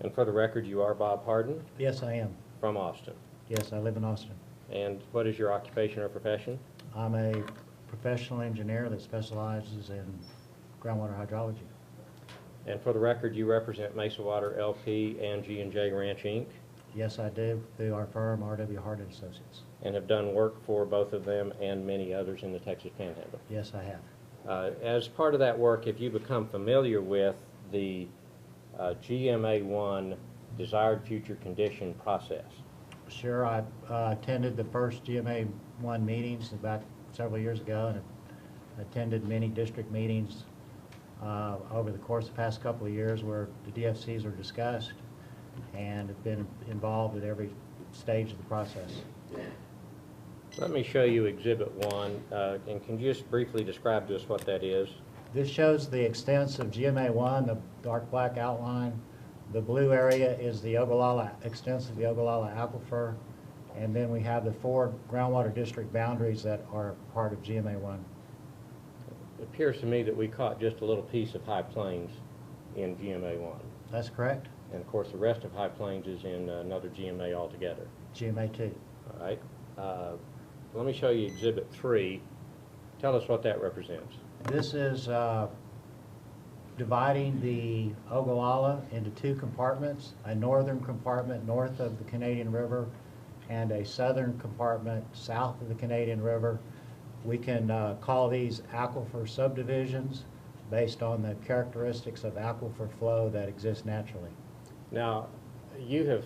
And for the record, you are Bob Harden Yes, I am. from Austin. Yes, I live in Austin. And what is your occupation or profession? I'm a professional engineer that specializes in groundwater hydrology. And for the record, you represent Mesa Water LP and G&J Ranch Inc. Yes, I do, through our firm, R.W. Harden Associates. and have done work for both of them and many others in the Texas Panhandle. Yes, I have. As part of that work, have you become familiar with the GMA1 desired future condition process? Sure, I attended the first GMA1 meetings about several years ago and attended many district meetings over the course of the past couple of years where the DFCs are discussed and have been involved at every stage of the process. Let me show you Exhibit 1, and can you just briefly describe to us what that is? This shows the extents of GMA1, the dark black outline. The blue area is the Ogallala, extents of the Ogallala Aquifer, and then we have the 4 groundwater district boundaries that are part of GMA1. It appears to me that we caught just a little piece of High Plains in GMA1. That's correct. And of course, the rest of High Plains is in another GMA altogether. GMA2. All right. Let me show you Exhibit 3. Tell us what that represents. This is dividing the Ogallala into 2 compartments, a northern compartment north of the Canadian River and a southern compartment south of the Canadian River. We can call these aquifer subdivisions based on the characteristics of aquifer flow that exist naturally. Now, you have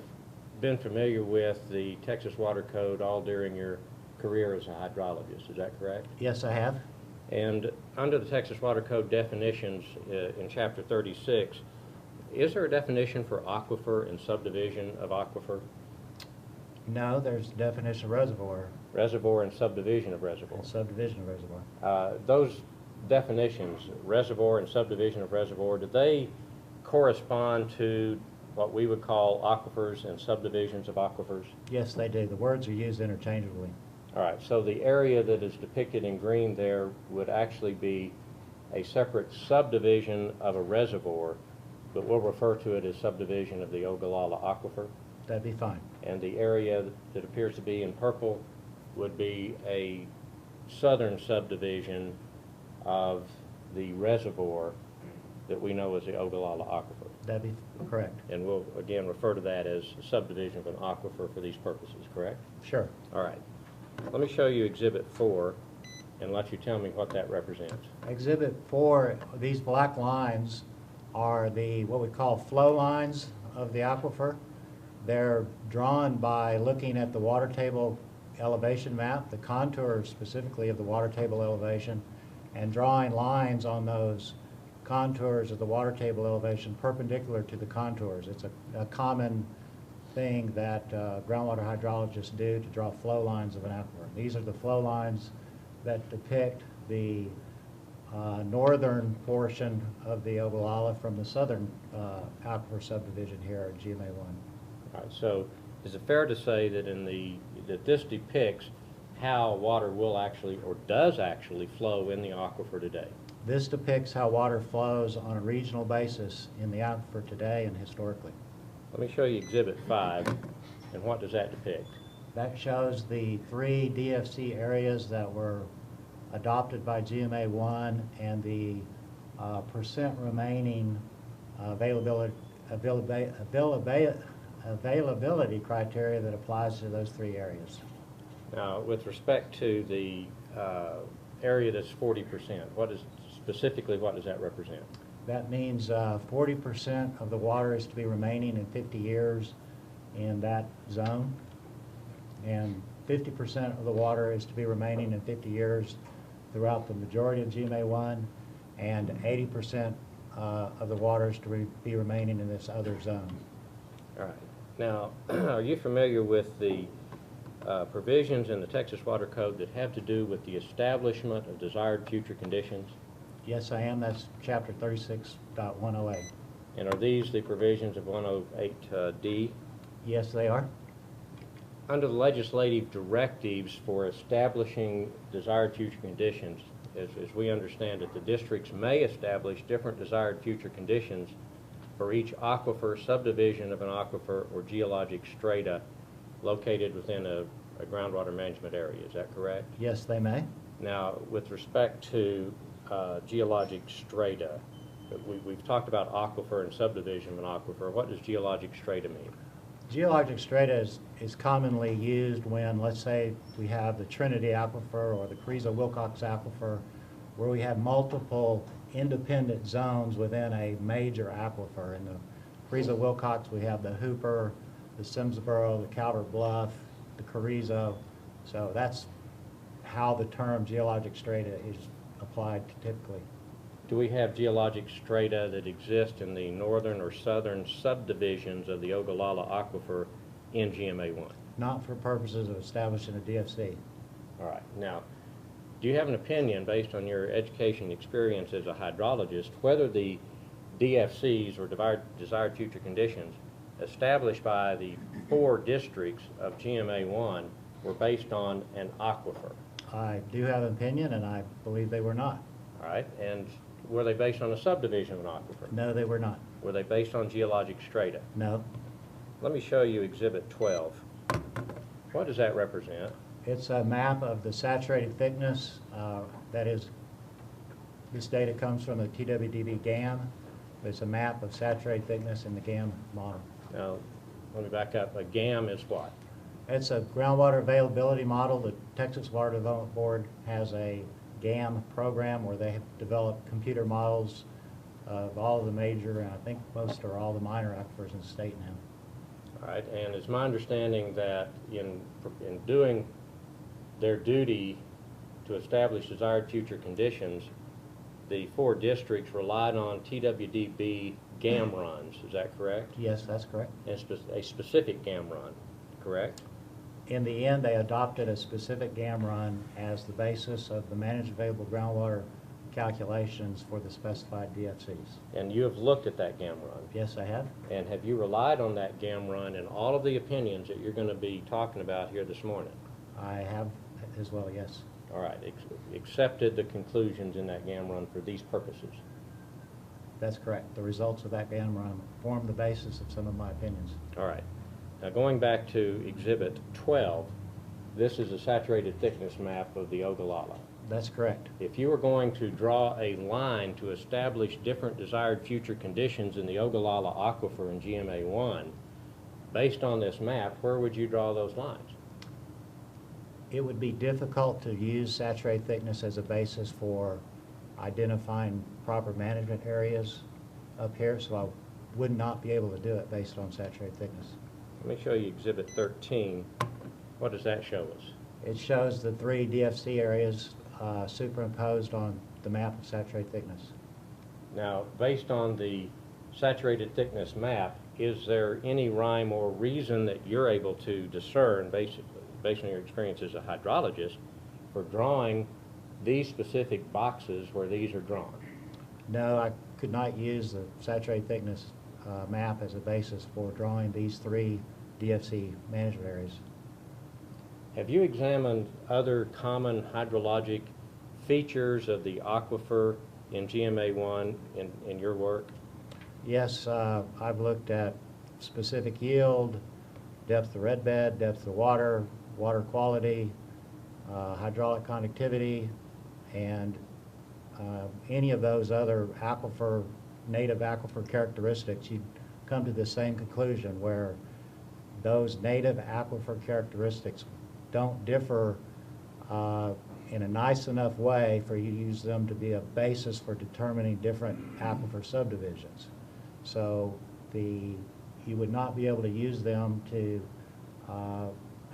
been familiar with the Texas Water Code all during your career as a hydrologist, is that correct? Yes, I have. And under the Texas Water Code definitions in Chapter 36, is there a definition for aquifer and subdivision of aquifer? No, there's a definition of reservoir. Reservoir and subdivision of reservoir. Subdivision of reservoir. Those definitions, reservoir and subdivision of reservoir, do they correspond to what we would call aquifers and subdivisions of aquifers? Yes, they do. The words are used interchangeably. All right, so the area that is depicted in green there would actually be a separate subdivision of a reservoir, but we'll refer to it as subdivision of the Ogallala Aquifer. That'd be fine. And the area that appears to be in purple would be a southern subdivision of the reservoir that we know as the Ogallala Aquifer. That'd be correct. And we'll, again, refer to that as subdivision of an aquifer for these purposes, correct? Sure. All right. Let me show you Exhibit 4 and let you tell me what that represents. Exhibit 4, these black lines are the what we call flow lines of the aquifer. They're drawn by looking at the water table elevation map, the contours specifically of the water table elevation, and drawing lines on those contours of the water table elevation perpendicular to the contours. It's a common thing that groundwater hydrologists do to draw flow lines of an aquifer. These are the flow lines that depict the northern portion of the Ogallala from the southern aquifer subdivision here at GMA1. All right, so is it fair to say that that this depicts how water will actually or does actually flow in the aquifer today? This depicts how water flows on a regional basis in the aquifer today and historically. Let me show you Exhibit 5, and what does that depict? That shows the 3 DFC areas that were adopted by GMA1 and the percent remaining availability criteria that applies to those 3 areas. Now, with respect to the area that's 40%, specifically what does that represent? That means 40% of the water is to be remaining in 50 years in that zone, and 50% of the water is to be remaining in 50 years throughout the majority of GMA1, and 80% of the water is to be remaining in this other zone. All right. Now, are you familiar with the provisions in the Texas Water Code that have to do with the establishment of desired future conditions? Yes, I am. That's Chapter 36.108. And are these the provisions of 108D? Yes, they are. Under the legislative directives for establishing desired future conditions, as we understand it, the districts may establish different desired future conditions for each aquifer, subdivision of an aquifer, or geologic strata located within a groundwater management area. Is that correct? Yes, they may. Now, with respect to geologic strata, we've talked about aquifer and subdivision of an aquifer. What does geologic strata mean? Geologic strata is commonly used when, let's say, we have the Trinity Aquifer or the Carrizo-Wilcox Aquifer, where we have multiple independent zones within a major aquifer. In the Carrizo-Wilcox, we have the Hooper, the Simsboro, the Calder Bluff, the Carrizo. So that's how the term geologic strata is applied typically. Do we have geologic strata that exist in the northern or southern subdivisions of the Ogallala Aquifer in GMA1? Not for purposes of establishing a DFC. All right. Now, do you have an opinion, based on your education experience as a hydrologist, whether the DFCs, or desired future conditions, established by the 4 districts of GMA1 were based on an aquifer? I do have an opinion, and I believe they were not. All right. And were they based on a subdivision of an aquifer? No, they were not. Were they based on geologic strata? No. Let me show you Exhibit 12. What does that represent? It's a map of the saturated thickness. That is, this data comes from the TWDB GAM. It's a map of saturated thickness in the GAM model. Now, let me back up. A GAM is what? It's a groundwater availability model. The Texas Water Development Board has a GAM program where they have developed computer models of all of the major, and I think most or all the minor aquifers in the state now. All right, and it's my understanding that in doing their duty to establish desired future conditions, the 4 districts relied on TWDB GAM runs. Is that correct? Yes, that's correct. And a specific GAM run, correct? In the end, they adopted a specific GAM run as the basis of the managed available groundwater calculations for the specified DFCs. And you have looked at that GAM run. Yes, I have. And have you relied on that GAM run in all of the opinions that you're going to be talking about here this morning? I have as well, yes. All right, accepted the conclusions in that GAM run for these purposes. That's correct. The results of that GAM run form the basis of some of my opinions. All right. Now, going back to Exhibit 12, this is a saturated thickness map of the Ogallala. That's correct. If you were going to draw a line to establish different desired future conditions in the Ogallala Aquifer in GMA1, based on this map, where would you draw those lines? It would be difficult to use saturated thickness as a basis for identifying proper management areas up here, so I would not be able to do it based on saturated thickness. Let me show you Exhibit 13. What does that show us? It shows the 3 DFC areas superimposed on the map of saturated thickness. Now, based on the saturated thickness map, is there any rhyme or reason that you're able to discern, based on your experience as a hydrologist, for drawing these specific boxes where these are drawn? No, I could not use the saturated thickness map as a basis for drawing these 3 DFC management areas. Have you examined other common hydrologic features of the aquifer in GMA1 in your work? Yes, I've looked at specific yield, depth of red bed, depth of water, water quality, hydraulic conductivity, and any of those other native aquifer characteristics. You'd come to the same conclusion, where those native aquifer characteristics don't differ in a nice enough way for you to use them to be a basis for determining different aquifer subdivisions. So you would not be able to use them to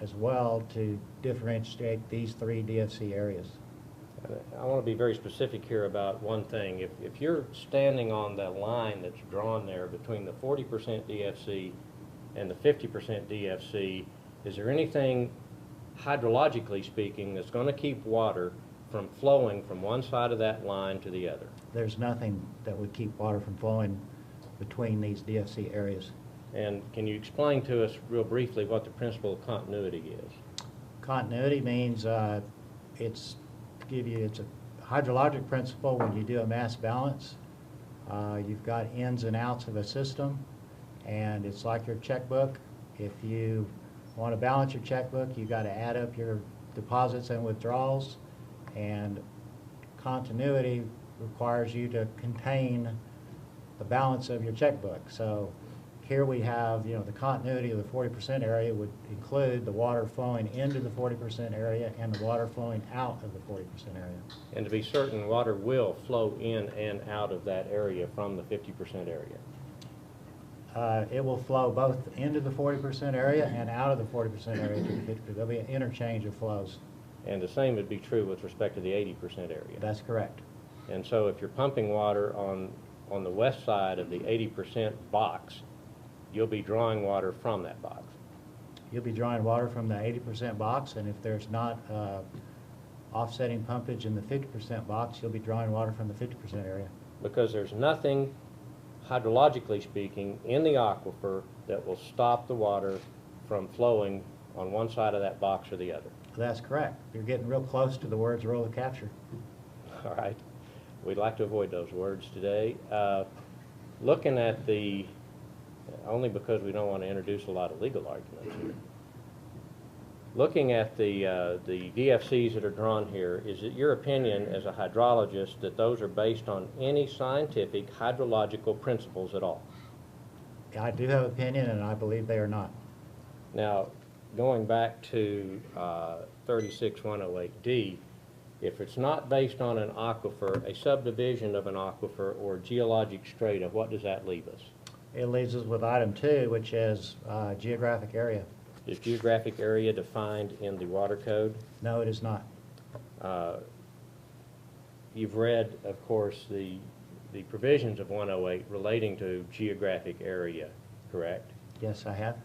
as well to differentiate these 3 DFC areas. I want to be very specific here about one thing. If you're standing on the line that's drawn there between the 40% DFC and the 50% DFC, is there anything, hydrologically speaking, that's going to keep water from flowing from one side of that line to the other? There's nothing that would keep water from flowing between these DFC areas. And can you explain to us real briefly what the principle of continuity is? Continuity means it's a hydrologic principle when you do a mass balance. You've got ins and outs of a system, and it's like your checkbook. If you want to balance your checkbook, you got to add up your deposits and withdrawals, and continuity requires you to contain the balance of your checkbook. So here we have, the continuity of the 40% area would include the water flowing into the 40% area and the water flowing out of the 40% area. And to be certain, water will flow in and out of that area from the 50% area. It will flow both into the 40% area and out of the 40% area to the 50%. There'll be an interchange of flows. And the same would be true with respect to the 80% area. That's correct. And so if you're pumping water on the west side of the 80% box, you'll be drawing water from that box. You'll be drawing water from the 80% box, and if there's not offsetting pumpage in the 50% box, you'll be drawing water from the 50% area. Because there's nothing, hydrologically speaking, in the aquifer that will stop the water from flowing on one side of that box or the other. That's correct. You're getting real close to the words roll of capture. All right. We'd like to avoid those words today. Looking at the, only because we don't want to introduce a lot of legal arguments here. Looking at the DFCs that are drawn here, is it your opinion as a hydrologist that those are based on any scientific hydrological principles at all? I do have opinion, and I believe they are not. Now, going back to 36108D, if it's not based on an aquifer, a subdivision of an aquifer, or geologic strata, what does that leave us? It leaves us with item 2, which is geographic area. Is geographic area defined in the water code? No, it is not. You've read, of course, the provisions of 108 relating to geographic area, correct? Yes, I have.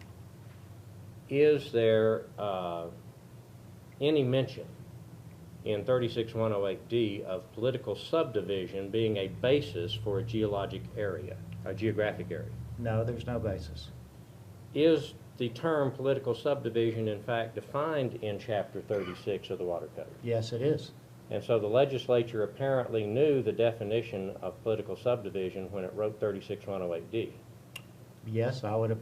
Is there any mention in 36108D of political subdivision being a basis for a geologic area, a geographic area? No, there's no basis. Is the term political subdivision in fact defined in Chapter 36 of the Water Code? Yes, it is. And so the legislature apparently knew the definition of political subdivision when it wrote 36108D. Yes, I would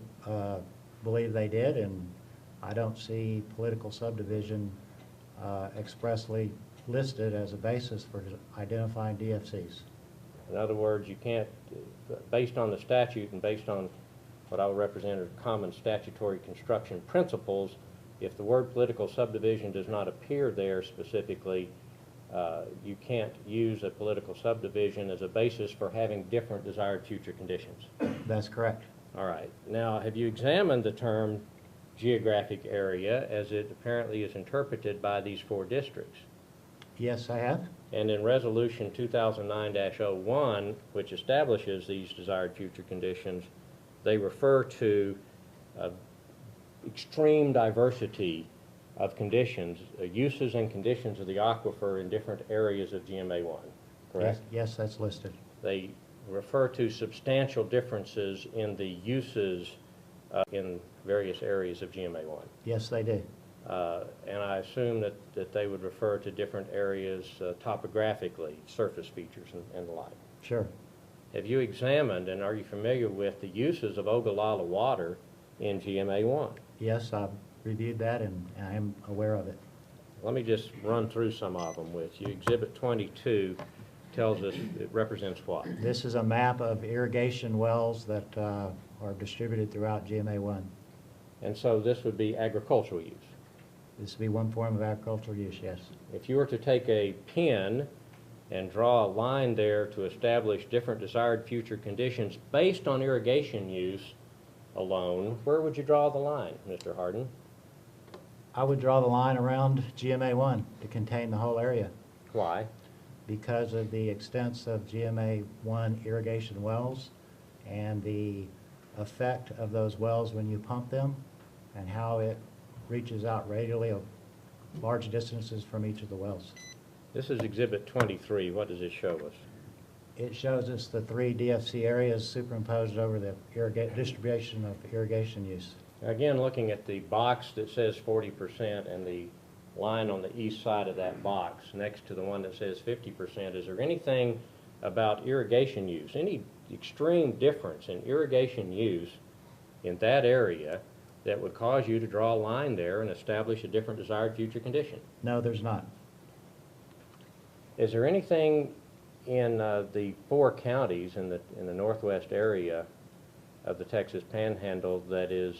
believe they did, and I don't see political subdivision expressly listed as a basis for identifying DFCs. In other words, you can't, based on the statute and based on what I would represent as common statutory construction principles, if the word political subdivision does not appear there specifically, you can't use a political subdivision as a basis for having different desired future conditions. That's correct. All right. Now, have you examined the term geographic area as it apparently is interpreted by these 4 districts? Yes, I have. And in Resolution 2009-01, which establishes these desired future conditions, they refer to extreme diversity of conditions, uses and conditions of the aquifer in different areas of GMA1, correct? Yes, that's listed. They refer to substantial differences in the uses in various areas of GMA1. Yes, they do. And I assume that they would refer to different areas topographically, surface features and the like. Sure. Have you examined and are you familiar with the uses of Ogallala water in GMA1? Yes, I've reviewed that, and I am aware of it. Let me just run through some of them with you. Exhibit 22 tells us it represents what? This is a map of irrigation wells that are distributed throughout GMA1. And so this would be agricultural use. This would be one form of agricultural use, yes. If you were to take a pin and draw a line there to establish different desired future conditions based on irrigation use alone, where would you draw the line, Mr. Harden? I would draw the line around GMA1 to contain the whole area Why? because of the extents of GMA1 irrigation wells and the effect of those wells when you pump them and how it reaches out radially of large distances from each of the wells. This is Exhibit 23. What does it show us? It shows us the 3 DFC areas superimposed over the distribution of irrigation use. Again, looking at the box that says 40% and the line on the east side of that box next to the one that says 50%, is there anything about irrigation use, any extreme difference in irrigation use in that area that would cause you to draw a line there and establish a different desired future condition? No, there's not. Is there anything in the 4 counties in the northwest area of the Texas Panhandle that is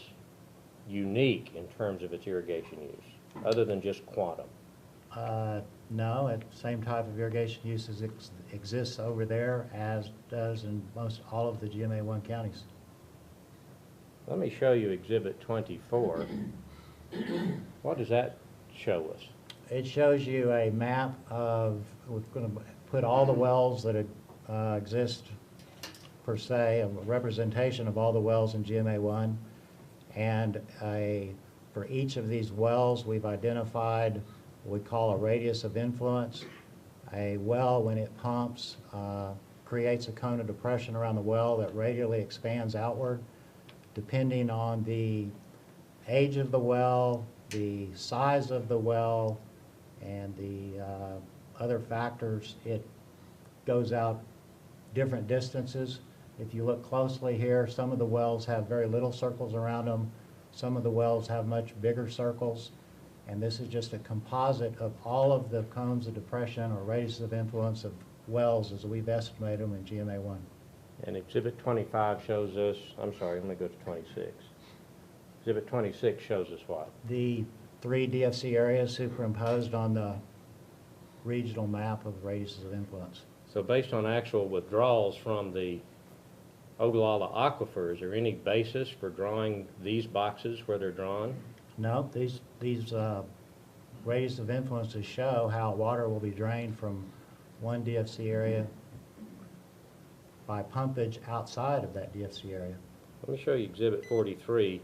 unique in terms of its irrigation use, other than just quantum? No, the same type of irrigation uses exists over there as does in most all of the GMA1 counties. Let me show you Exhibit 24. What does that show us? It shows you a map of, we're going to put all the wells that exist per se, a representation of all the wells in GMA1, and for each of these wells we've identified what we call a radius of influence. A well, when it pumps, creates a cone of depression around the well that radially expands outward. Depending on the age of the well, the size of the well, and the other factors, it goes out different distances. If you look closely here, some of the wells have very little circles around them. Some of the wells have much bigger circles. And this is just a composite of all of the cones of depression or radius of influence of wells as we've estimated them in GMA1. And Exhibit 25 shows us, I'm sorry, let me go to 26. Exhibit 26 shows us what? The 3 DFC areas superimposed on the regional map of radiuses of influence. So based on actual withdrawals from the Ogallala Aquifer, is there any basis for drawing these boxes where they're drawn? No, these radius of influences show how water will be drained from one DFC area by pumpage outside of that DFC area. Let me show you Exhibit 43,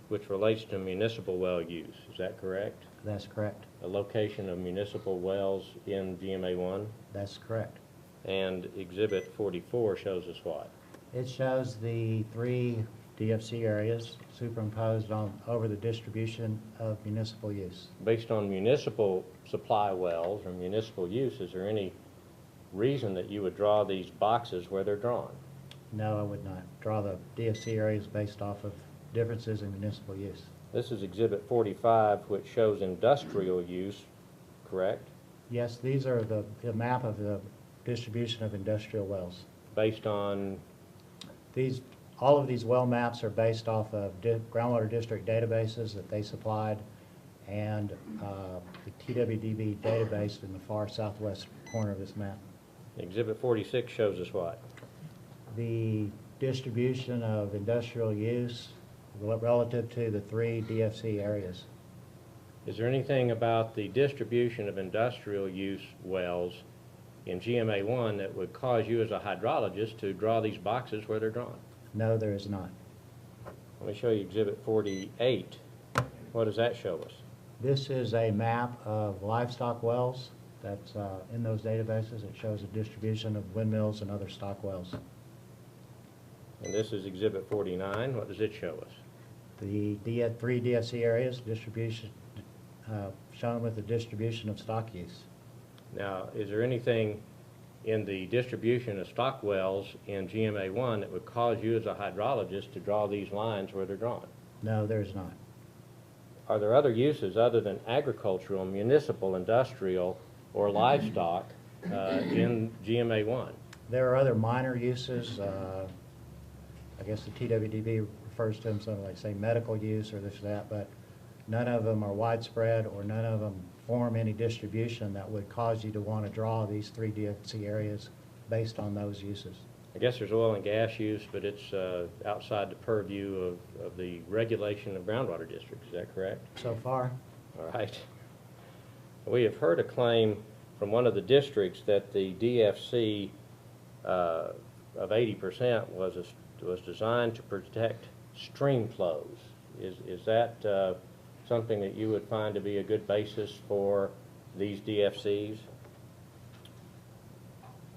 which relates to municipal well use. Is that correct? That's correct. A location of municipal wells in GMA1? That's correct. And Exhibit 44 shows us what? It shows the 3 DFC areas superimposed over the distribution of municipal use. Based on municipal supply wells or municipal use, is there any reason that you would draw these boxes where they're drawn? No, I would not draw the DFC areas based off of differences in municipal use. This is Exhibit 45, which shows industrial use, correct? Yes, these are the map of the distribution of industrial wells. Based on? All of these well maps are based off of groundwater district databases that they supplied and the TWDB database in the far southwest corner of this map. Exhibit 46 shows us what? The distribution of industrial use relative to the 3 DFC areas. Is there anything about the distribution of industrial use wells in GMA1 that would cause you as a hydrologist to draw these boxes where they're drawn? No, there is not. Let me show you Exhibit 48. What does that show us? This is a map of livestock wells that's in those databases. It shows a distribution of windmills and other stock wells. And this is Exhibit 49. What does it show us? The 3 DFC areas distribution shown with the distribution of stock use. Now, is there anything in the distribution of stock wells in GMA1 that would cause you as a hydrologist to draw these lines where they're drawn? No, there is not. Are there other uses other than agricultural, municipal, industrial, or livestock in GMA1? There are other minor uses. I guess the TWDB refers to them something like, say, medical use or this or that, but none of them are widespread or none of them form any distribution that would cause you to want to draw these 3 DFC areas based on those uses. I guess there's oil and gas use, but it's outside the purview of the regulation of groundwater districts. Is that correct? So far? All right. We have heard a claim from one of the districts that the DFC of 80% was designed to protect stream flows. Is that something that you would find to be a good basis for these DFCs?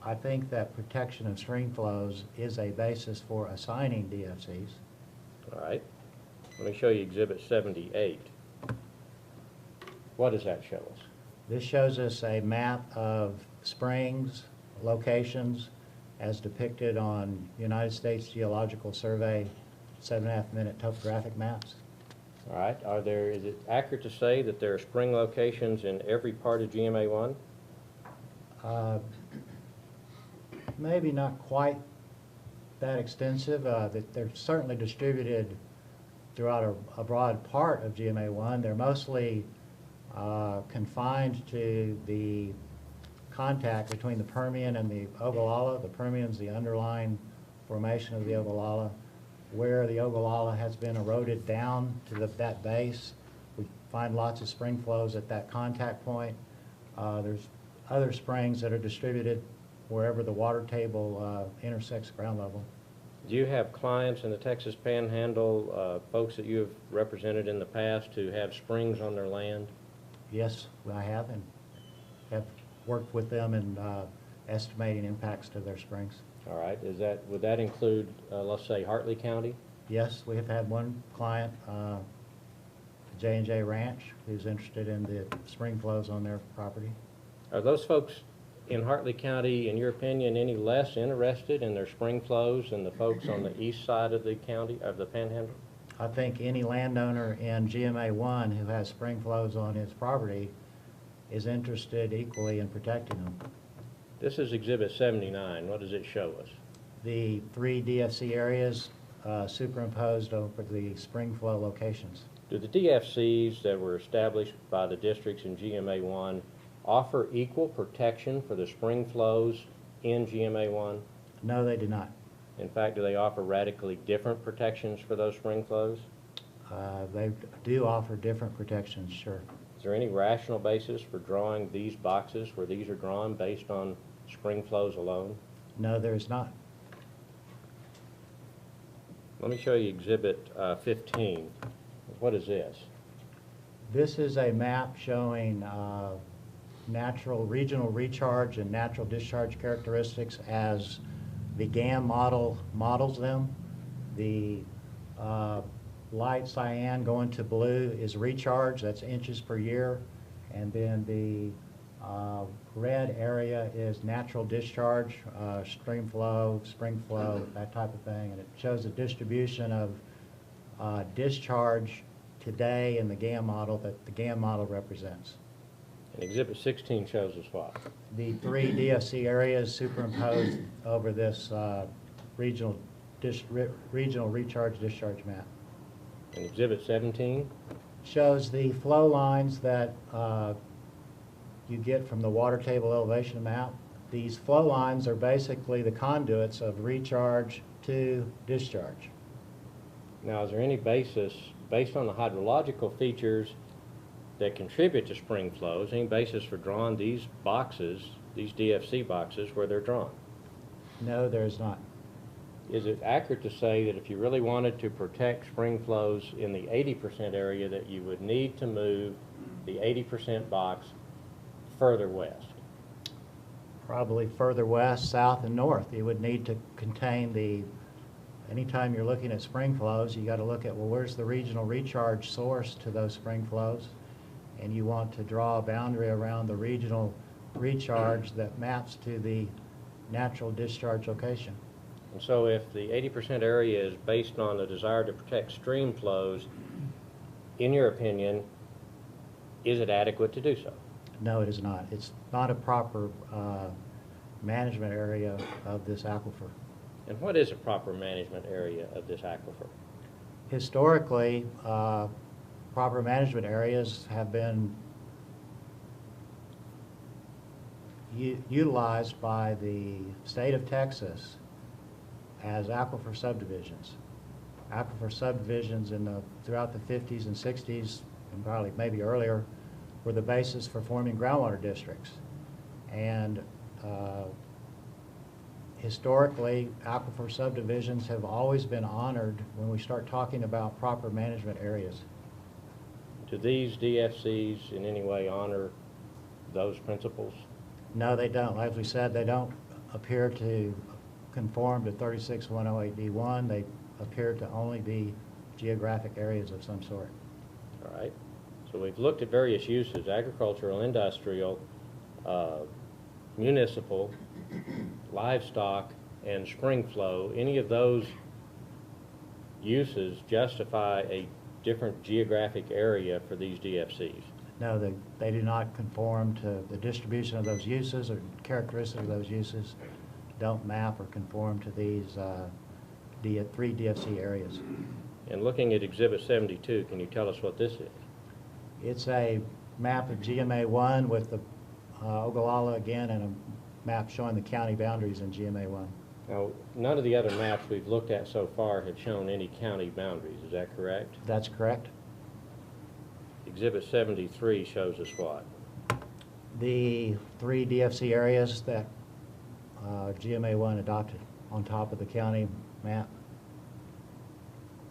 I think that protection of stream flows is a basis for assigning DFCs. All right. Let me show you Exhibit 78. What does that show us? This shows us a map of springs, locations as depicted on United States Geological Survey 7.5-minute topographic maps. All right, is it accurate to say that there are spring locations in every part of GMA 1? Maybe not quite that extensive. They're certainly distributed throughout a broad part of GMA 1. They're mostly confined to the contact between the Permian and the Ogallala. The Permian's the underlying formation of the Ogallala. Where the Ogallala has been eroded down to that base, we find lots of spring flows at that contact point. There's other springs that are distributed wherever the water table intersects ground level. Do you have clients in the Texas Panhandle, folks that you have represented in the past who have springs on their land? Yes, I have, and have worked with them in estimating impacts to their springs. All right, would that include, let's say, Hartley County? Yes, we have had one client, J&J Ranch, who's interested in the spring flows on their property. Are those folks in Hartley County, in your opinion, any less interested in their spring flows than the folks on the east side of the county, of the Panhandle? I think any landowner in GMA 1 who has spring flows on his property is interested equally in protecting them. This is Exhibit 79. What does it show us? The 3 DFC areas superimposed over the spring flow locations. Do the DFCs that were established by the districts in GMA 1 offer equal protection for the spring flows in GMA 1? No, they do not. In fact, do they offer radically different protections for those spring flows? They do offer different protections, sure. Is there any rational basis for drawing these boxes where these are drawn based on spring flows alone? No, there is not. Let me show you Exhibit 15. What is this? This is a map showing natural regional recharge and natural discharge characteristics as the GAM model models them. The light cyan going to blue is recharge, that's inches per year, and then the red area is natural discharge, stream flow, spring flow, that type of thing, and it shows the distribution of discharge today in the GAM model that the GAM model represents. And Exhibit 16 shows us what? The 3 DFC areas superimposed over this regional recharge discharge map. And Exhibit 17? Shows the flow lines that you get from the water table elevation map. These flow lines are basically the conduits of recharge to discharge. Now, is there any basis, based on the hydrological features that contribute to spring flows, any basis for drawing these boxes, these DFC boxes, where they're drawn? No, there is not. Is it accurate to say that if you really wanted to protect spring flows in the 80% area, that you would need to move the 80% box further west? Probably further west, south, and north. You would need to contain the, anytime you're looking at spring flows, you got to look at, well, where's the regional recharge source to those spring flows? And you want to draw a boundary around the regional recharge that maps to the natural discharge location. And so if the 80% area is based on the desire to protect stream flows, in your opinion, is it adequate to do so? No, it is not. It's not a proper management area of this aquifer. And what is a proper management area of this aquifer? Historically, proper management areas have been utilized by the state of Texas as aquifer subdivisions. Aquifer subdivisions throughout the 50s and 60s, and probably maybe earlier, were the basis for forming groundwater districts. And historically, aquifer subdivisions have always been honored when we start talking about proper management areas. Do these DFCs in any way honor those principles? No, they don't. As we said, they don't appear to conform to 36108D1. They appear to only be geographic areas of some sort. All right. So we've looked at various uses, agricultural, industrial, municipal, livestock, and spring flow, any of those uses justify a different geographic area for these DFCs? No, they do not conform to the distribution of those uses or characteristics of those uses, don't map or conform to these three DFC areas. And looking at Exhibit 72, can you tell us what this is? It's a map of GMA 1 with the Ogallala again, and a map showing the county boundaries in GMA 1. Now, none of the other maps we've looked at so far have shown any county boundaries, is that correct? That's correct. Exhibit 73 shows us what? The three DFC areas that GMA 1 adopted on top of the county map.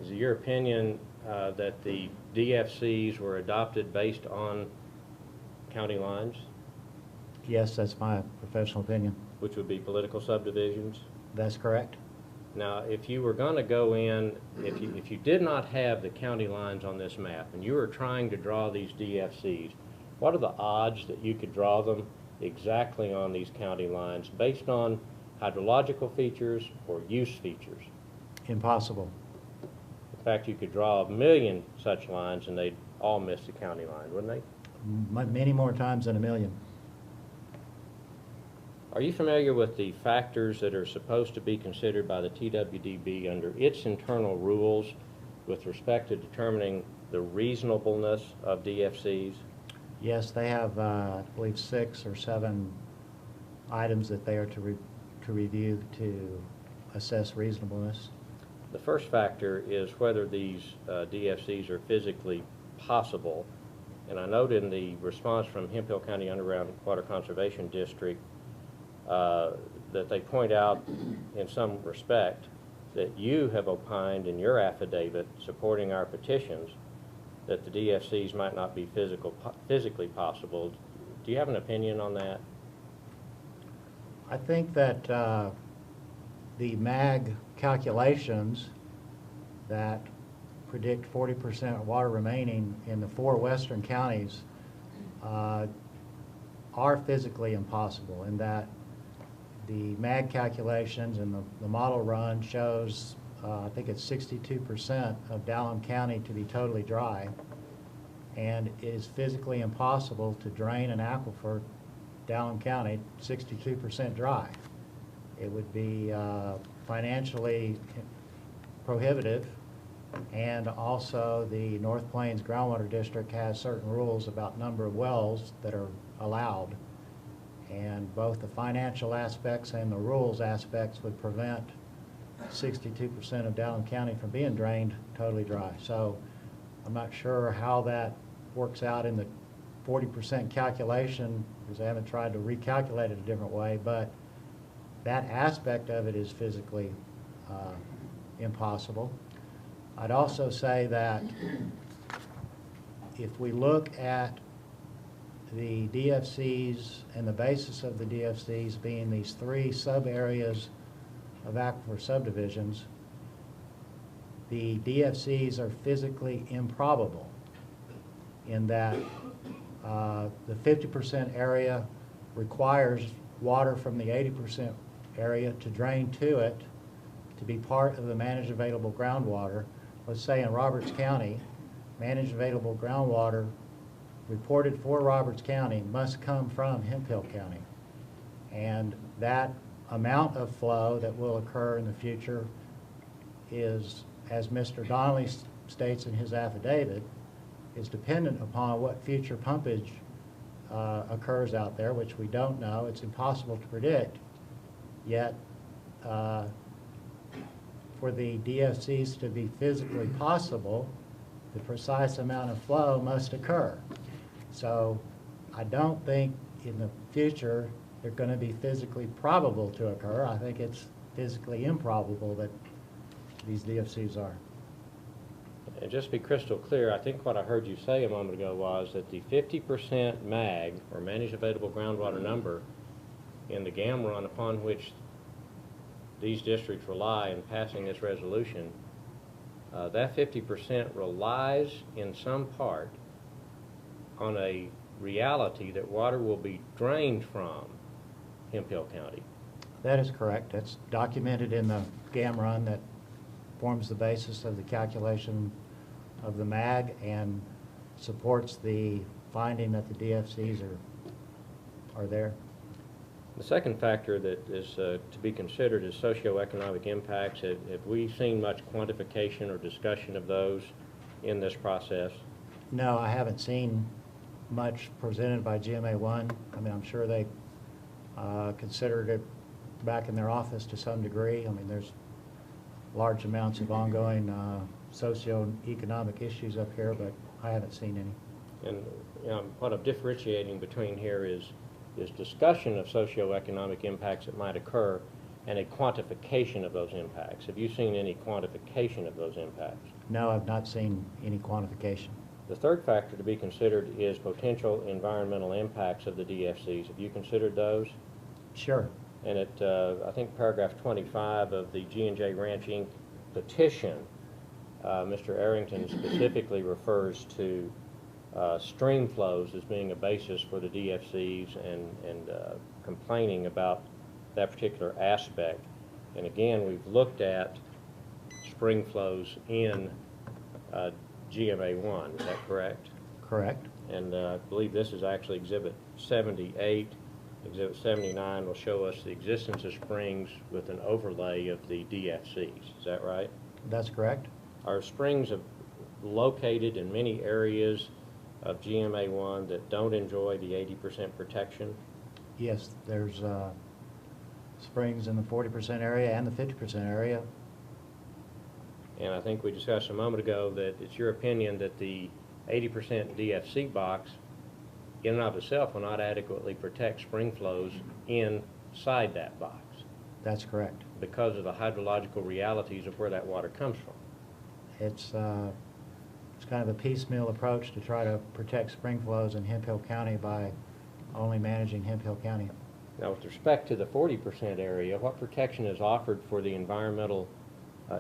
Is it your opinion that the DFCs were adopted based on county lines, Yes, that's my professional opinion. which would be political subdivisions? That's correct. Now, if you were going to go in, if you did not have the county lines on this map and you were trying to draw these DFCs, what are the odds that you could draw them exactly on these county lines based on hydrological features or use features? Impossible. In fact, you could draw 1 million such lines and they'd all miss the county line, wouldn't they? Many more times than 1 million. Are you familiar with the factors that are supposed to be considered by the TWDB under its internal rules with respect to determining the reasonableness of DFCs? Yes, they have, I believe, 6 or 7 items that they are to review to assess reasonableness. The first factor is whether these DFCs are physically possible. And I note in the response from Hemphill County Underground Water Conservation District that they point out in some respect that you have opined in your affidavit supporting our petitions that the DFCs might not be physically possible. Do you have an opinion on that? I think that the MAG calculations that predict 40% water remaining in the 4 western counties are physically impossible, in that the MAG calculations and the model run shows, I think it's 62% of Dallam County to be totally dry, and it is physically impossible to drain an aquifer, Dallam County, 62% dry. It would be financially prohibitive, and also the North Plains Groundwater District has certain rules about number of wells that are allowed. And both the financial aspects and the rules aspects would prevent 62% of Dallam County from being drained totally dry. So I'm not sure how that works out in the 40% calculation, because I haven't tried to recalculate it a different way, but that aspect of it is physically impossible. I'd also say that if we look at the DFCs and the basis of the DFCs being these 3 sub-areas of aquifer subdivisions, the DFCs are physically improbable in that the 50% area requires water from the 80% area to drain to it to be part of the managed available groundwater. Let's say in Roberts County, managed available groundwater reported for Roberts County must come from Hemphill County. And that amount of flow that will occur in the future is, as Mr. Donnelly states in his affidavit, is dependent upon what future pumpage occurs out there, which we don't know. It's impossible to predict. Yet, for the DFCs to be physically possible, the precise amount of flow must occur. So I don't think in the future they're going to be physically probable to occur. I think it's physically improbable that these DFCs are. And just to be crystal clear, I think what I heard you say a moment ago was that the 50% MAG, or managed available groundwater number, in the GAM run upon which these districts rely in passing this resolution, that 50% relies in some part on a reality that water will be drained from Hemphill County. That is correct. That's documented in the GAM run that forms the basis of the calculation of the MAG and supports the finding that the DFCs are there. The second factor that is to be considered is socioeconomic impacts. Have we seen much quantification or discussion of those in this process? No, I haven't seen much presented by GMA1. I mean, I'm sure they considered it back in their office to some degree. I mean, there's large amounts of ongoing socioeconomic issues up here, but I haven't seen any. And what I'm differentiating between here is discussion of socioeconomic impacts that might occur and a quantification of those impacts. Have you seen any quantification of those impacts? No, I've not seen any quantification. The third factor to be considered is potential environmental impacts of the DFCs. Have you considered those? Sure. And I think paragraph 25 of the G&J Ranch Inc. petition, Mr. Arrington specifically refers to stream flows as being a basis for the DFCs and complaining about that particular aspect. And again, we've looked at spring flows in GMA1, is that correct? Correct. And I believe this is actually Exhibit 78. Exhibit 79 will show us the existence of springs with an overlay of the DFCs. Is that right? That's correct. Are springs located in many areas of GMA1 that don't enjoy the 80% protection? Yes, there's springs in the 40% area and the 50% area. And I think we discussed a moment ago that it's your opinion that the 80% DFC box in and of itself will not adequately protect spring flows inside that box That's correct. because of the hydrological realities of where that water comes from. It's kind of a piecemeal approach to try to protect spring flows in Hemphill County by only managing Hemphill County. Now, with respect to the 40% area, what protection is offered for the environmental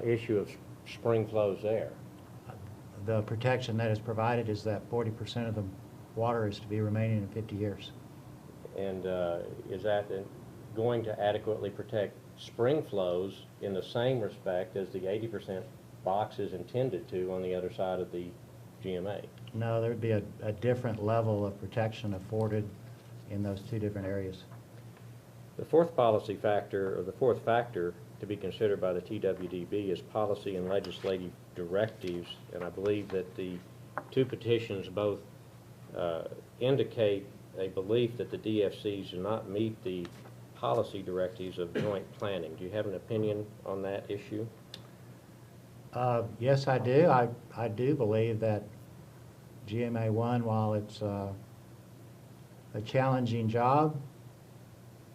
issue of spring flows there? The protection that is provided is that 40% of the water is to be remaining in 50 years. And is that going to adequately protect spring flows in the same respect as the 80% box is intended to on the other side of the GMA? No, there'd be a different level of protection afforded in those two different areas. The fourth policy factor, or the fourth factor to be considered by the TWDB is policy and legislative directives, and I believe that the two petitions both indicate a belief that the DFCs do not meet the policy directives of joint planning. Do you have an opinion on that issue? Yes, I do. I do believe that GMA1, while it's a challenging job,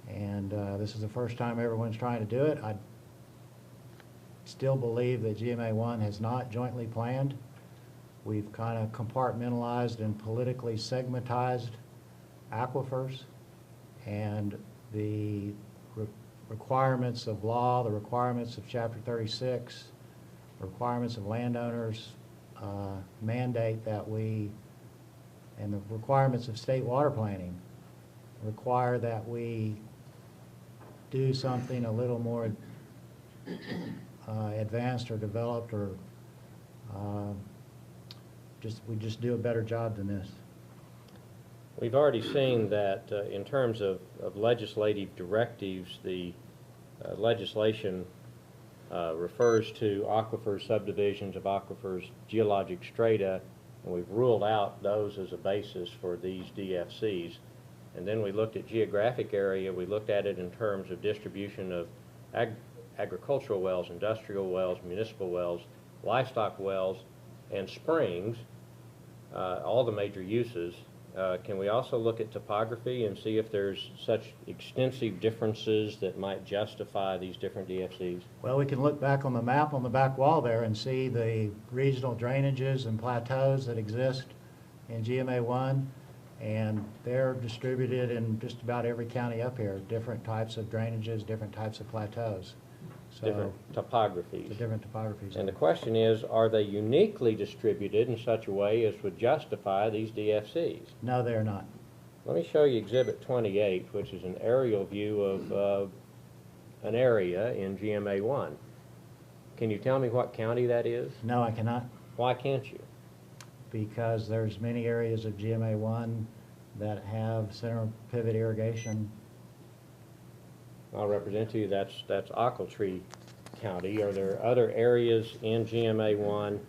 and this is the first time everyone's trying to do it, I still believe that GMA1 has not jointly planned. We've kind of compartmentalized and politically segmentized aquifers, and the requirements of law, the requirements of Chapter 36, requirements of landowners mandate that we, and the requirements of state water planning require that we do something a little more advanced or developed, or we just do a better job than this. We've already seen that in terms of legislative directives, the legislation refers to aquifers, subdivisions of aquifers, geologic strata, and we've ruled out those as a basis for these DFCs. And then we looked at geographic area, we looked at it in terms of distribution of agricultural wells, industrial wells, municipal wells, livestock wells, and springs, all the major uses. Can we also look at topography and see if there's such extensive differences that might justify these different DFCs? Well, we can look back on the map on the back wall there and see the regional drainages and plateaus that exist in GMA1, and they're distributed in just about every county up here, different types of drainages, different types of plateaus. So, different topographies. the different topographies. And the question is, are they uniquely distributed in such a way as would justify these DFCs? No, they're not. Let me show you Exhibit 28, which is an aerial view of an area in GMA 1. Can you tell me what county that is? No, I cannot, Why can't you? because there's many areas of GMA 1 that have center pivot irrigation. I'll represent to you that's Ochiltree County. Are there other areas in GMA 1?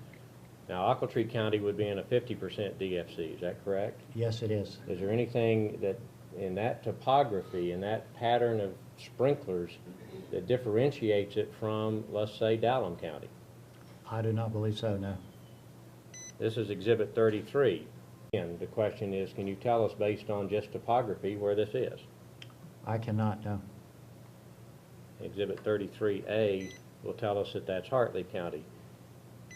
Now, Ochiltree County would be in a 50% DFC, is that correct? Yes, it is. Is there anything that in that topography, in that pattern of sprinklers, that differentiates it from, let's say, Dallam County? I do not believe so, no. This is Exhibit 33. And the question is, can you tell us based on just topography where this is? I cannot, no. Exhibit 33A will tell us that that's Hartley County.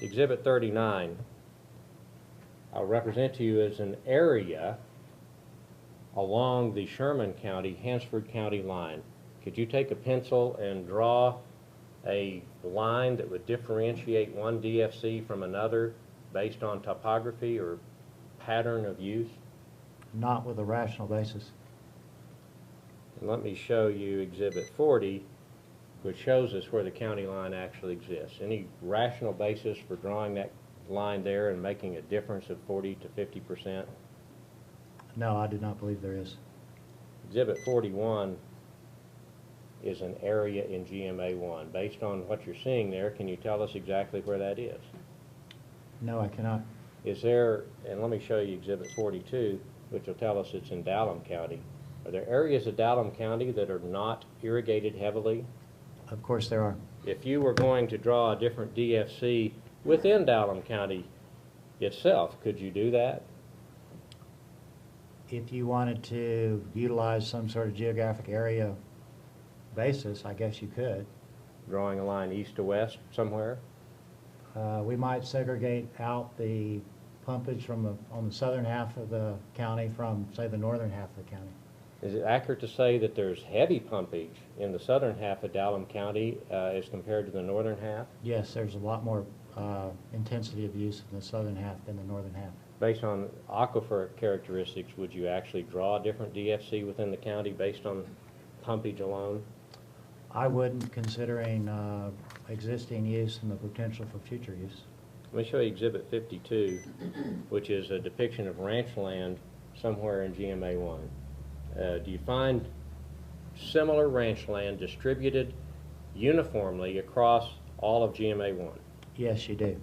Exhibit 39, I'll represent to you as an area along the Sherman County, Hansford County line. Could you take a pencil and draw a line that would differentiate one DFC from another based on topography or pattern of use? Not with a rational basis. And let me show you Exhibit 40, which shows us where the county line actually exists. Any rational basis for drawing that line there and making a difference of 40 to 50%? No, I do not believe there is. Exhibit 41 is an area in GMA 1. Based on what you're seeing there, can you tell us exactly where that is? No, I cannot. Is there, and let me show you Exhibit 42, which will tell us it's in Dallam County. Are there areas of Dallam County that are not irrigated heavily? Of course there are. If you were going to draw a different DFC within Dallam County itself, could you do that? If you wanted to utilize some sort of geographic area basis, I guess you could. Drawing a line east to west somewhere? We might segregate out the pumpage from on the southern half of the county from, say, the northern half of the county. Is it accurate to say that there's heavy pumpage in the southern half of Dallam County as compared to the northern half? Yes, there's a lot more intensity of use in the southern half than the northern half. Based on aquifer characteristics, would you actually draw a different DFC within the county based on pumpage alone? I wouldn't, considering existing use and the potential for future use. Let me show you Exhibit 52, which is a depiction of ranch land somewhere in GMA 1. Do you find similar ranch land distributed uniformly across all of GMA 1? Yes, you do.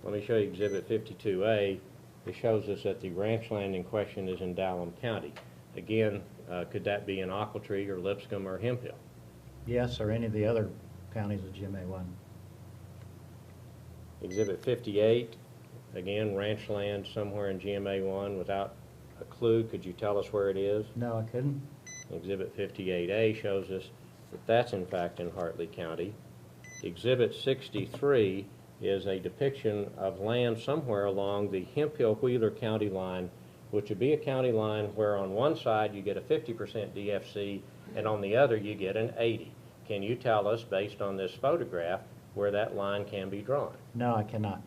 Let me show you Exhibit 52A. It shows us that the ranch land in question is in Dallam County. Again, could that be in Ochiltree or Lipscomb or Hemphill? Yes, or any of the other counties of GMA 1. Exhibit 58, again, ranch land somewhere in GMA 1 without a clue. Could you tell us where it is? No, I couldn't. Exhibit 58A shows us that that's in fact in Hartley County. Exhibit 63 is a depiction of land somewhere along the Hemphill-Wheeler County line, which would be a county line where on one side you get a 50% DFC and on the other you get an 80. Can you tell us, based on this photograph, where that line can be drawn? No, I cannot.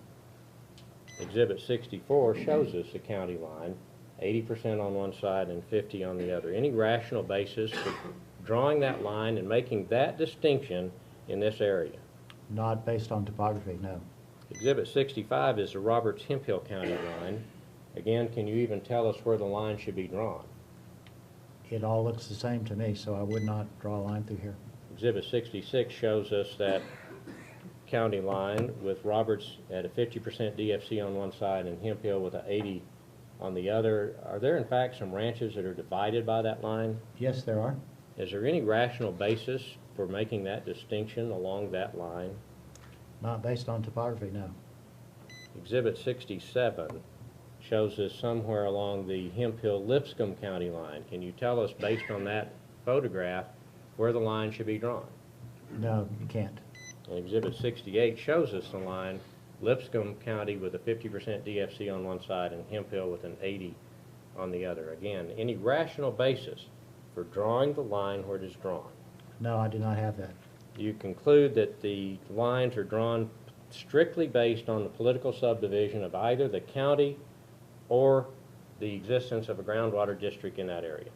Exhibit 64 shows us a county line, 80% on one side and 50 on the other. Any rational basis for drawing that line and making that distinction in this area? Not based on topography, no. Exhibit 65 is the Roberts-Hemphill County line. Again, can you even tell us where the line should be drawn? It all looks the same to me, so I would not draw a line through here. Exhibit 66 shows us that county line with Roberts at a 50% DFC on one side and Hemphill with an 80 on the other. Are there in fact some ranches that are divided by that line? Yes, there are. Is there any rational basis for making that distinction along that line? Not based on topography, no. Exhibit 67 shows us somewhere along the Hemphill-Lipscomb County line. Can you tell us, based on that photograph, where the line should be drawn? No, you can't. And Exhibit 68 shows us the line, Lipscomb County with a 50% DFC on one side and Hemphill with an 80 on the other. Again, any rational basis for drawing the line where it is drawn? No, I do not have that. You conclude that the lines are drawn strictly based on the political subdivision of either the county or the existence of a groundwater district in that area.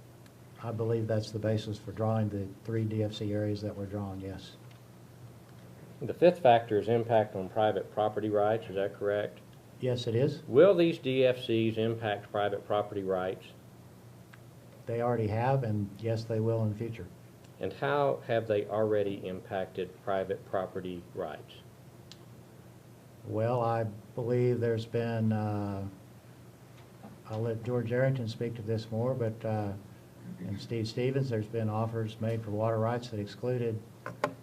I believe that's the basis for drawing the 3 DFC areas that we're drawing, yes. The fifth factor is impact on private property rights, is that correct? Yes, it is. Will these DFCs impact private property rights? They already have, and yes, they will in the future. And how have they already impacted private property rights? Well, I believe there's been, I'll let George Arrington speak to this more, but, and Steve Stevens, there's been offers made for water rights that excluded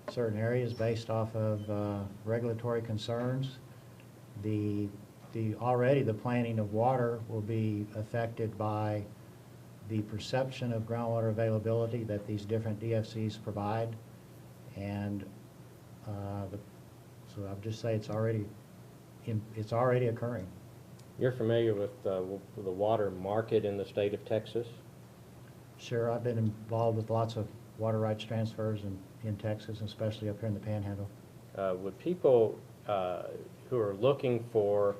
certain areas based off of regulatory concerns. Already the planning of water will be affected by the perception of groundwater availability that these different DFCs provide, and so I'll just say it's already occurring. You're familiar with the water market in the state of Texas? Sure, I've been involved with lots of water rights transfers in Texas, especially up here in the Panhandle. Would people who are looking for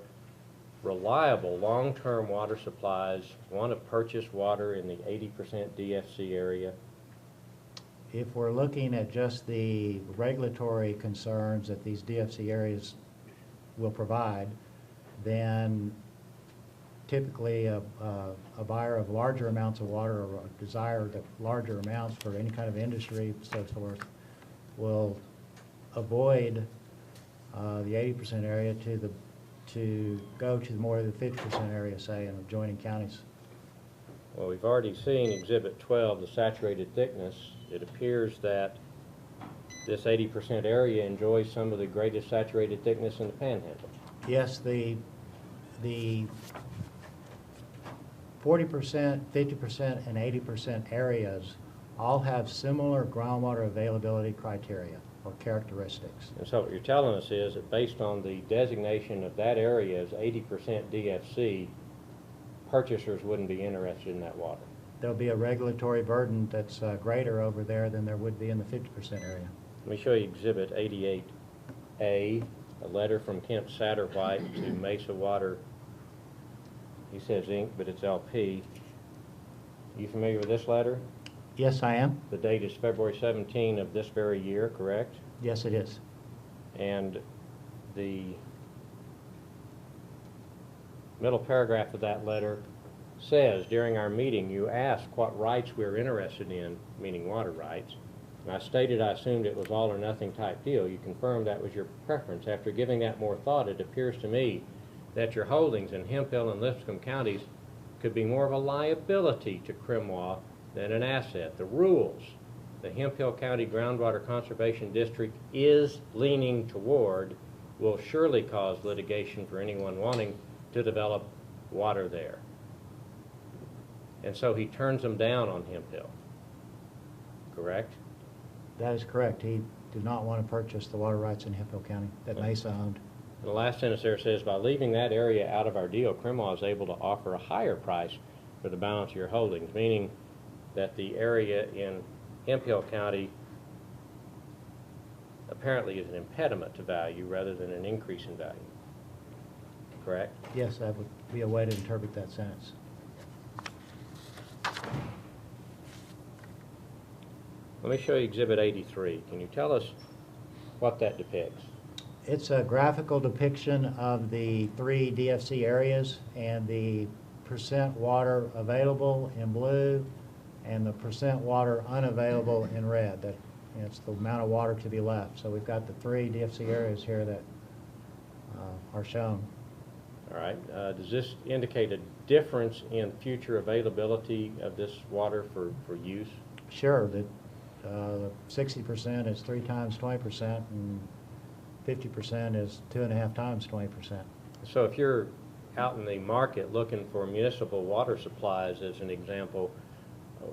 reliable long-term water supplies want to purchase water in the 80% DFC area? If we're looking at just the regulatory concerns that these DFC areas will provide, then typically a buyer of larger amounts of water, or a desire to larger amounts for any kind of industry, so forth, will avoid the 80% area to go to more of the 50% area, say, in adjoining counties. Well, we've already seen Exhibit 12, the saturated thickness. It appears that this 80% area enjoys some of the greatest saturated thickness in the Panhandle. Yes, the 40%, 50%, and 80% areas all have similar groundwater availability criteria or characteristics. And so what you're telling us is that based on the designation of that area as 80% DFC, purchasers wouldn't be interested in that water. There'll be a regulatory burden that's greater over there than there would be in the 50% area. Let me show you Exhibit 88A, a letter from Kemp Satterwhite to Mesa Water. He says Inc., but it's LP. Are you familiar with this letter? Yes, I am. The date is February 17 of this very year, correct? Yes, it is. And the middle paragraph of that letter says, during our meeting, you asked what rights we were interested in, meaning water rights. And I stated I assumed it was all or nothing type deal. You confirmed that was your preference. After giving that more thought, it appears to me that your holdings in Hemphill and Lipscomb counties could be more of a liability to Crimois than an asset. The rules the Hemphill County Groundwater Conservation District is leaning toward will surely cause litigation for anyone wanting to develop water there. And so he turns them down on Hemphill, correct? That is correct. He did not want to purchase the water rights in Hemphill County that Mesa owned. The last sentence there says, by leaving that area out of our deal, Crimois is able to offer a higher price for the balance of your holdings, meaning that the area in Hemphill County apparently is an impediment to value rather than an increase in value, correct? Yes, that would be a way to interpret that sentence. Let me show you Exhibit 83. Can you tell us what that depicts? It's a graphical depiction of the 3 DFC areas and the percent water available in blue and the percent water unavailable in red. That, it's the amount of water to be left. So we've got the 3 DFC areas here that are shown. All right. Does this indicate a difference in future availability of this water for use? Sure. The 60% is 3 times 20%, and 50% is 2.5 times 20%. So if you're out in the market looking for municipal water supplies, as an example,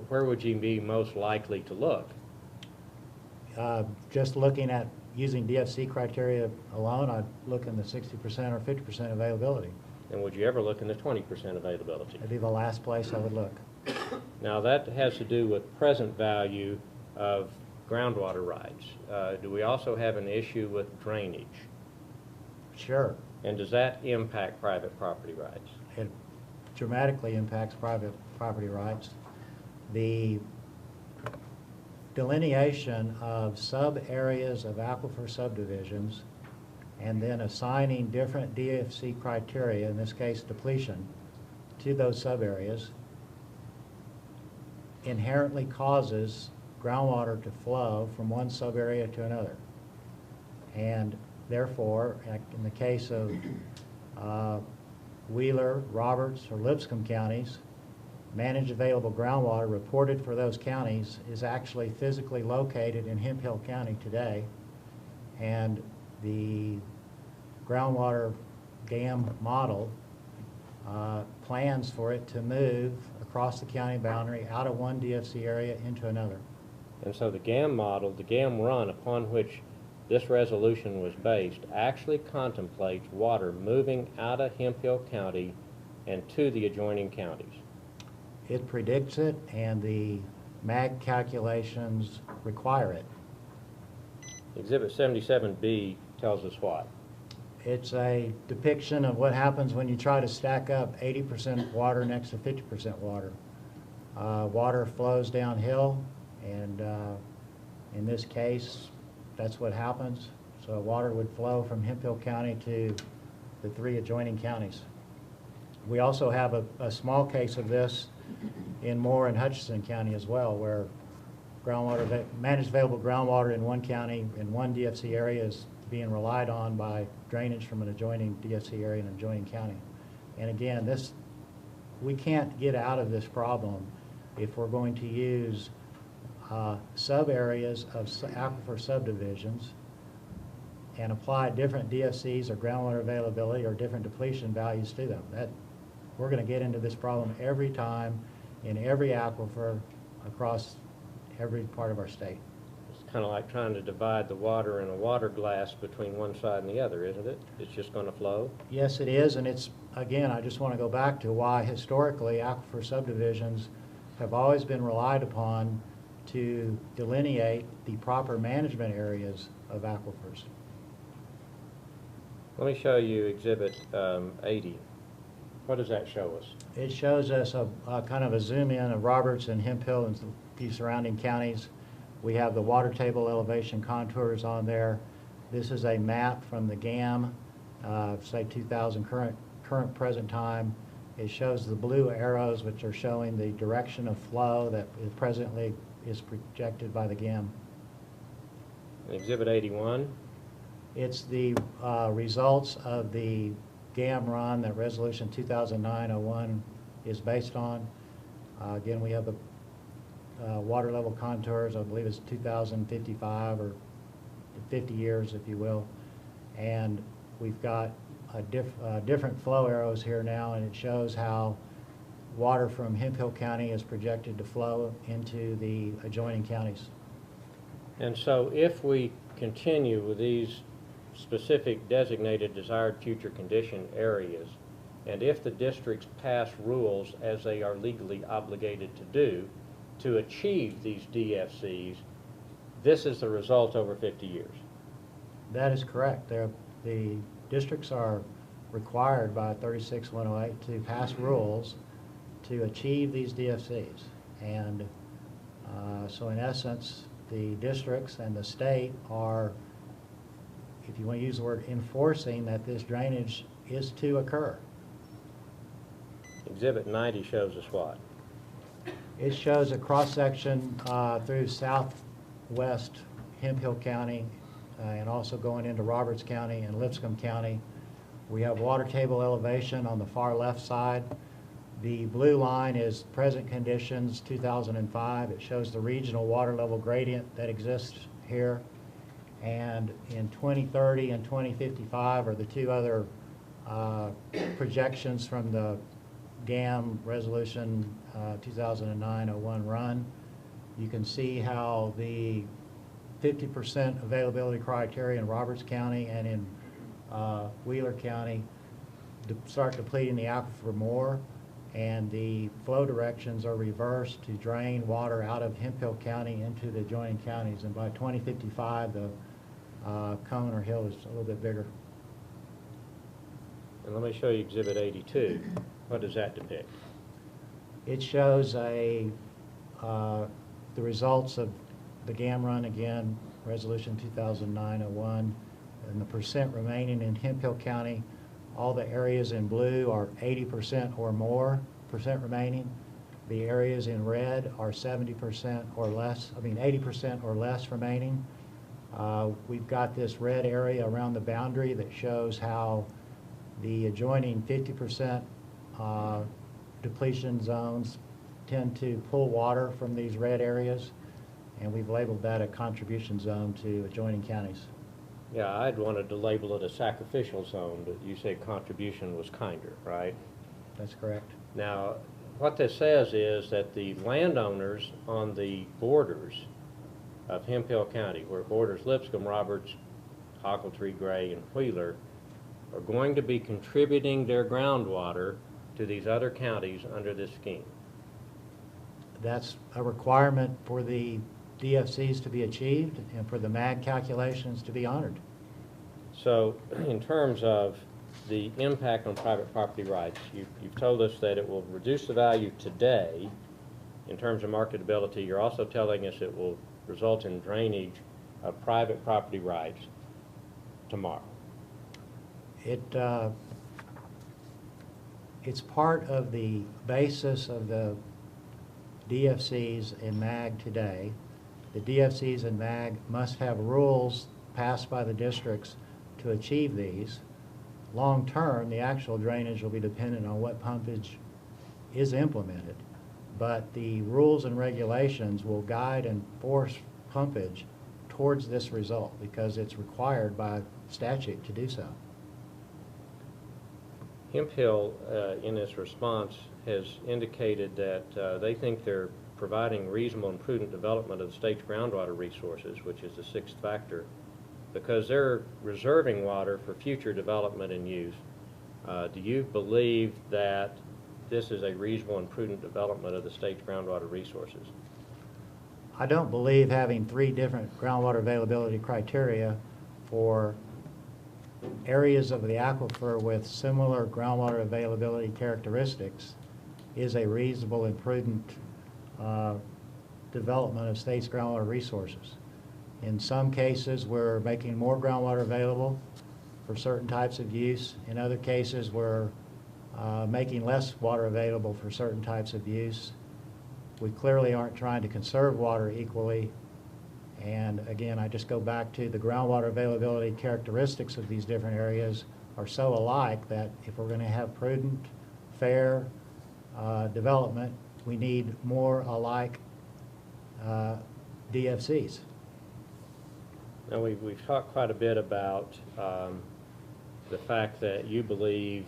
where would you be most likely to look? Just looking at using DFC criteria alone, I'd look in the 60% or 50% availability. And would you ever look in the 20% availability? That'd be the last place I would look. Now that has to do with present value of groundwater rights. Do we also have an issue with drainage? Sure. And does that impact private property rights? dramatically impacts private property rights. The delineation of sub-areas of aquifer subdivisions and then assigning different DFC criteria, in this case depletion, to those sub-areas inherently causes groundwater to flow from one sub-area to another. And therefore, in the case of Wheeler, Roberts, or Lipscomb counties, managed available groundwater reported for those counties is actually physically located in Hemphill County today, and the groundwater dam model plans for it to move across the county boundary out of one DFC area into another. And so the GAM model, the GAM run upon which this resolution was based, actually contemplates water moving out of Hemphill County and to the adjoining counties. It predicts it, and the MAG calculations require it. Exhibit 77B tells us what? It's a depiction of what happens when you try to stack up 80% water next to 50% water. Water flows downhill, and in this case, that's what happens. So water would flow from Hemphill County to the 3 adjoining counties. We also have a small case of this in Moore and Hutchinson County as well, where managed available groundwater in one county, in one DFC area, is being relied on by drainage from an adjoining DFC area in an adjoining county. And again, we can't get out of this problem if we're going to use sub-areas of aquifer subdivisions and apply different DFCs or groundwater availability or different depletion values to them. We're going to get into this problem every time in every aquifer across every part of our state. It's kind of like trying to divide the water in a water glass between one side and the other, isn't it? It's just going to flow? Yes, it is, and it's, again, I just want to go back to why historically aquifer subdivisions have always been relied upon to delineate the proper management areas of aquifers. Let me show you Exhibit 80. What does that show us? It shows us a kind of a zoom in of Roberts and Hemphill and the surrounding counties. We have the water table elevation contours on there. This is a map from the GAM, say 2000 current present time. It shows the blue arrows, which are showing the direction of flow that presently is projected by the GAM. Exhibit 81. It's the results of the GAM run that Resolution 2009-01 is based on. Again, we have the water level contours. I believe it's 2055 or 50 years, if you will. And we've got different flow arrows here now, and it shows how water from Hemphill County is projected to flow into the adjoining counties. And so if we continue with these specific designated desired future condition areas, and if the districts pass rules as they are legally obligated to do to achieve these DFCs, this is the result over 50 years. That is correct. The districts are required by 36108 to pass rules to achieve these DFCs. And so in essence, the districts and the state are, if you want to use the word, enforcing that this drainage is to occur. Exhibit 90 shows us what? It shows a cross-section through southwest Hemphill County and also going into Roberts County and Lipscomb County. We have water table elevation on the far left side. The blue line is present conditions 2005. It shows the regional water level gradient that exists here. And in 2030 and 2055 are the two other projections from the GAM Resolution 2009-01 run. You can see how the 50% availability criteria in Roberts County and in Wheeler County start depleting the aquifer more, and the flow directions are reversed to drain water out of Hemphill County into the adjoining counties. And by 2055, the cone or hill is a little bit bigger. And let me show you Exhibit 82. What does that depict? It shows the results of the GAM run again, Resolution 2009-01, and the percent remaining in Hemphill County. All the areas in blue are 80% or more percent remaining. The areas in red are 70% or less, 80% or less remaining. We've got this red area around the boundary that shows how the adjoining 50% depletion zones tend to pull water from these red areas, and we've labeled that a contribution zone to adjoining counties. Yeah, I'd wanted to label it a sacrificial zone, but you said contribution was kinder, right? That's correct. Now, what this says is that the landowners on the borders of Hemphill County, where it borders Lipscomb, Roberts, Ochiltree, Gray, and Wheeler, are going to be contributing their groundwater to these other counties under this scheme. That's a requirement for the DFCs to be achieved and for the MAG calculations to be honored. So, in terms of the impact on private property rights, you've told us that it will reduce the value today in terms of marketability. You're also telling us it will result in drainage of private property rights tomorrow. It's part of the basis of the DFCs and MAG today. The DFCs and MAG must have rules passed by the districts to achieve these. Long term, the actual drainage will be dependent on what pumpage is implemented, but the rules and regulations will guide and force pumpage towards this result because it's required by statute to do so. Hemphill, in its response, has indicated that they think they're providing reasonable and prudent development of the state's groundwater resources, which is the sixth factor, because they're reserving water for future development and use. Do you believe that this is a reasonable and prudent development of the state's groundwater resources? I don't believe having three different groundwater availability criteria for areas of the aquifer with similar groundwater availability characteristics is a reasonable and prudent development of state's groundwater resources. In some cases, we're making more groundwater available for certain types of use. In other cases, we're making less water available for certain types of use. We clearly aren't trying to conserve water equally. And again, I just go back to the groundwater availability characteristics of these different areas are so alike that if we're going to have prudent, fair development, we need more alike DFCs. Now, we've talked quite a bit about the fact that you believe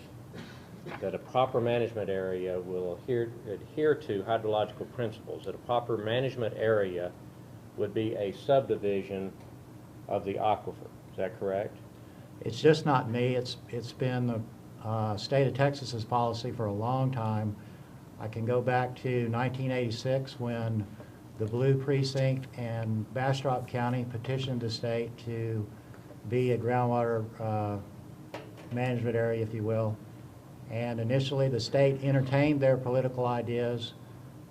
that a proper management area will adhere to hydrological principles, that a proper management area would be a subdivision of the aquifer. Is that correct? It's just not me. It's been the state of Texas's policy for a long time. I can go back to 1986 when the Blue Precinct and Bastrop County petitioned the state to be a groundwater management area, if you will. And initially the state entertained their political ideas.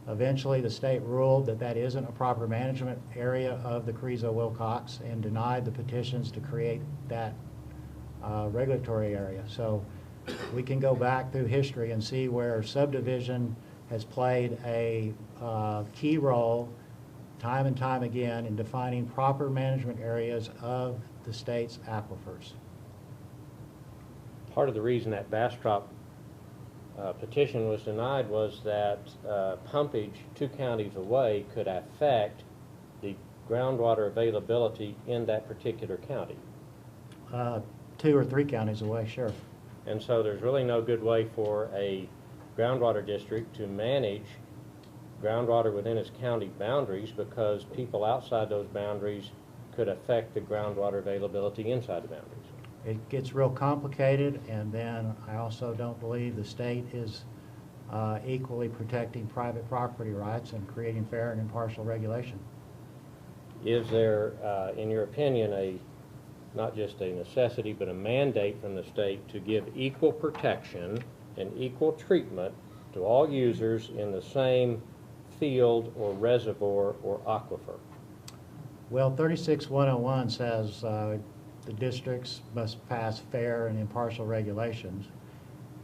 Eventually the state ruled that that isn't a proper management area of the Carrizo-Wilcox and denied the petitions to create that regulatory area. So we can go back through history and see where subdivision has played a key role time and time again in defining proper management areas of the state's aquifers. Part of the reason that Bastrop petition was denied was that pumpage 2 counties away could affect the groundwater availability in that particular county. 2 or 3 counties away, sure. And so there's really no good way for a groundwater district to manage groundwater within its county boundaries because people outside those boundaries could affect the groundwater availability inside the boundaries. It gets real complicated, and then I also don't believe the state is equally protecting private property rights and creating fair and impartial regulation. Is there, in your opinion, a not just a necessity, but a mandate from the state to give equal protection and equal treatment to all users in the same field or reservoir or aquifer? Well, 36101 says the districts must pass fair and impartial regulations.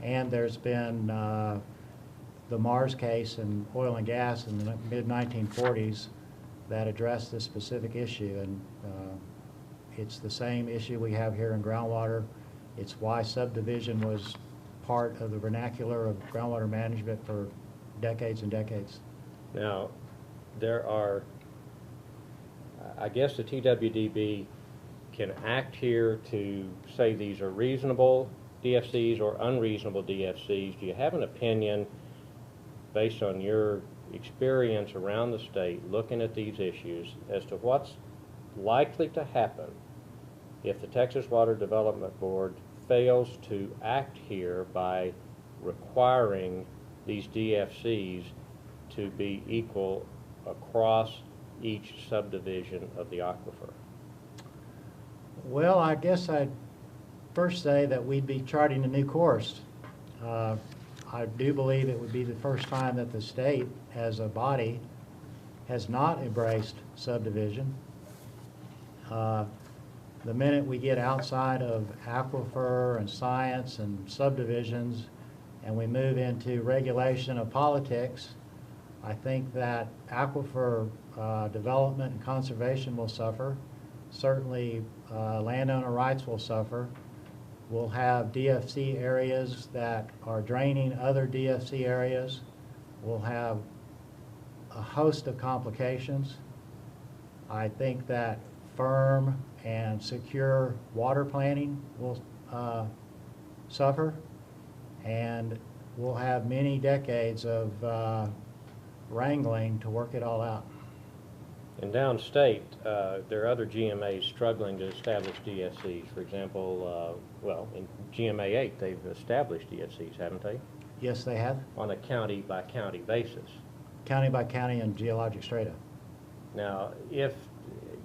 And there's been the Mars case in oil and gas in the mid-1940s that addressed this specific issue. And it's the same issue we have here in groundwater. It's why subdivision was part of the vernacular of groundwater management for decades and decades. Now, there are, I guess the TWDB can act here to say these are reasonable DFCs or unreasonable DFCs. Do you have an opinion based on your experience around the state looking at these issues as to what's likely to happen if the Texas Water Development Board fails to act here by requiring these DFCs to be equal across each subdivision of the aquifer? Well, I guess I'd first say that we'd be charting a new course. I do believe it would be the first time that the state, as a body, has not embraced subdivision. The minute we get outside of aquifer and science and subdivisions and we move into regulation of politics, I think that aquifer development and conservation will suffer. Certainly landowner rights will suffer. We'll have DFC areas that are draining other DFC areas. We'll have a host of complications. I think that firm and secure water planning will suffer, and we'll have many decades of wrangling to work it all out. And downstate, there are other GMAs struggling to establish DFCs. For example, well, in GMA 8, they've established DFCs, haven't they? Yes, they have. On a county-by-county basis. County by county and geologic strata. Now, if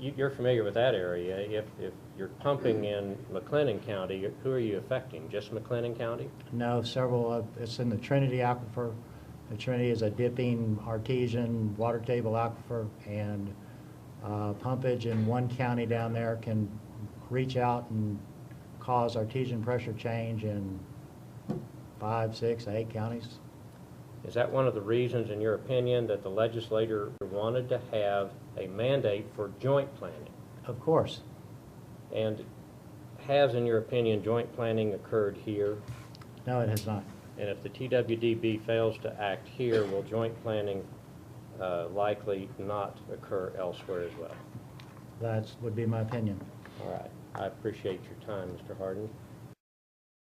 you're familiar with that area, if you're pumping in McLennan County, who are you affecting? Just McLennan County? No, several of, it's in the Trinity Aquifer. The Trinity is a dipping artesian water table aquifer, and pumpage in one county down there can reach out and cause artesian pressure change in 5, 6, 8 counties. Is that one of the reasons, in your opinion, that the legislator wanted to have a mandate for joint planning? Of course. And has, in your opinion, joint planning occurred here? No, it has not. And if the TWDB fails to act here, will joint planning likely not occur elsewhere as well? That would be my opinion. All right. I appreciate your time, Mr. Harden.